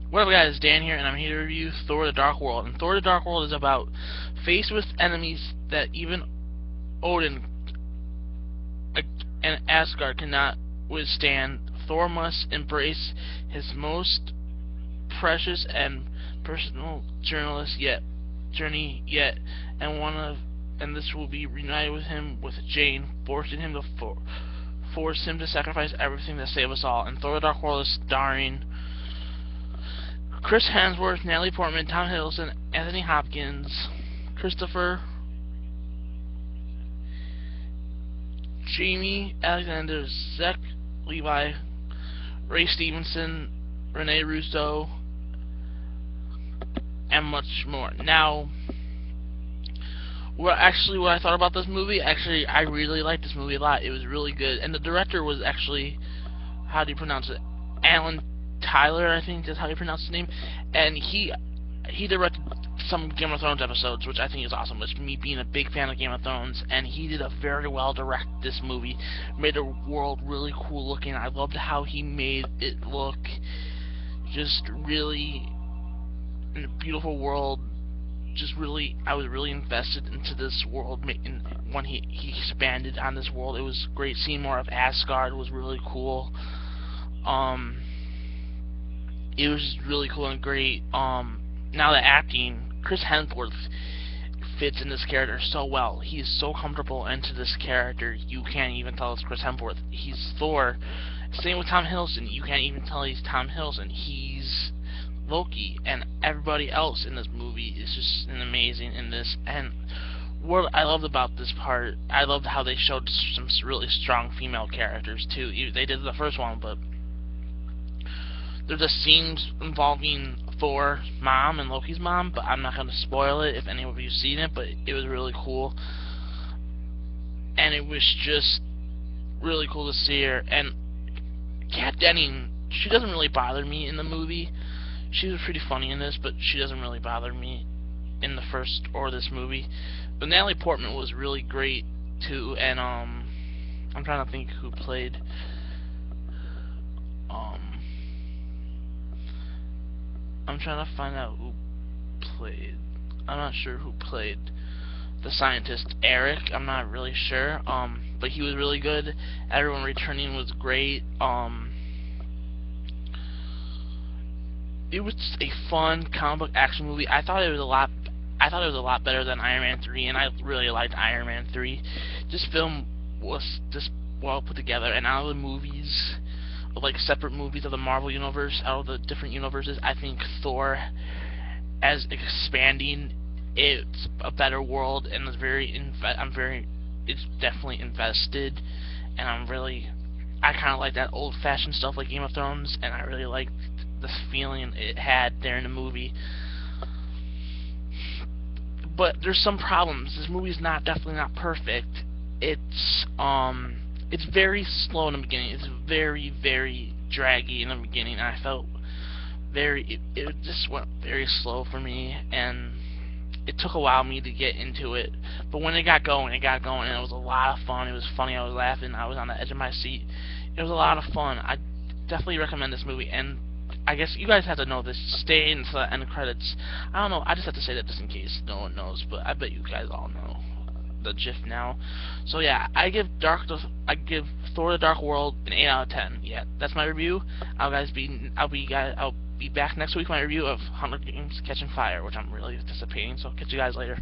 What up guys, Dan here, and I'm here to review Thor the Dark World. And Thor the Dark World is about faced with enemies that even Odin and Asgard cannot withstand. Thor must embrace his most precious and personal journey yet, and this will be reunited with him with Jane, forcing him to force him to sacrifice everything to save us all. And Thor the Dark World is starring Chris Hemsworth, Natalie Portman, Tom Hiddleston, Anthony Hopkins, Christopher, Jamie Alexander, Zach Levi, Ray Stevenson, Rene Russo, and much more. Now, what I thought about this movie, I really liked this movie a lot. It was really good, and the director was actually, how do you pronounce it, Alan Tyler, I think is how you pronounce his name, and he directed some Game of Thrones episodes, which I think is awesome. It's me being a big fan of Game of Thrones, and he did a very well direct this movie, made the world really cool looking. I loved how he made it look just really in a beautiful world. I was really invested into this world, when he expanded on this world. It was great seeing more of Asgard. It was really cool. It was just really cool and great. Now the acting, Chris Hemsworth fits in this character so well. He's so comfortable into this character, you can't even tell it's Chris Hemsworth. He's Thor. Same with Tom Hiddleston. You can't even tell he's Tom Hiddleston. He's Loki, and everybody else in this movie is just amazing in this. And what I loved about this part, I loved how they showed some really strong female characters too. They did the first one, but there's a scenes involving Thor's mom and Loki's mom, but I'm not going to spoil it if any of you've seen it, but it was really cool. And it was just really cool to see her. And Kat Denning, she doesn't really bother me in the movie. She was pretty funny in this, but she doesn't really bother me in the first or this movie. But Natalie Portman was really great too, and I'm trying to think who played I'm trying to find out who played. I'm not sure who played the scientist Eric. I'm not really sure. But he was really good. Everyone returning was great. It was a fun comic book action movie. I thought it was a lot better than Iron Man 3, and I really liked Iron Man 3. This film was just well put together, and out of the movies, like separate movies of the Marvel universe, out of the different universes, I think Thor, as expanding, it's a better world, and it's definitely invested, and I kind of like that old-fashioned stuff like Game of Thrones, and I really liked the feeling it had there in the movie. But there's some problems. This movie's definitely not perfect. It's very slow in the beginning. It's very, very draggy in the beginning, and I felt it just went very slow for me, and it took a while for me to get into it. But when it got going, and it was a lot of fun. It was funny. I was laughing. I was on the edge of my seat. It was a lot of fun. I definitely recommend this movie, and I guess you guys have to know this. Stay until the end credits. I don't know. I just have to say that just in case no one knows, but I bet you guys all know the gif now. So yeah, I give Thor: The Dark World an 8 out of 10. Yeah, that's my review. I'll be back next week with my review of Hunger Games: Catching Fire, which I'm really anticipating. So catch you guys later.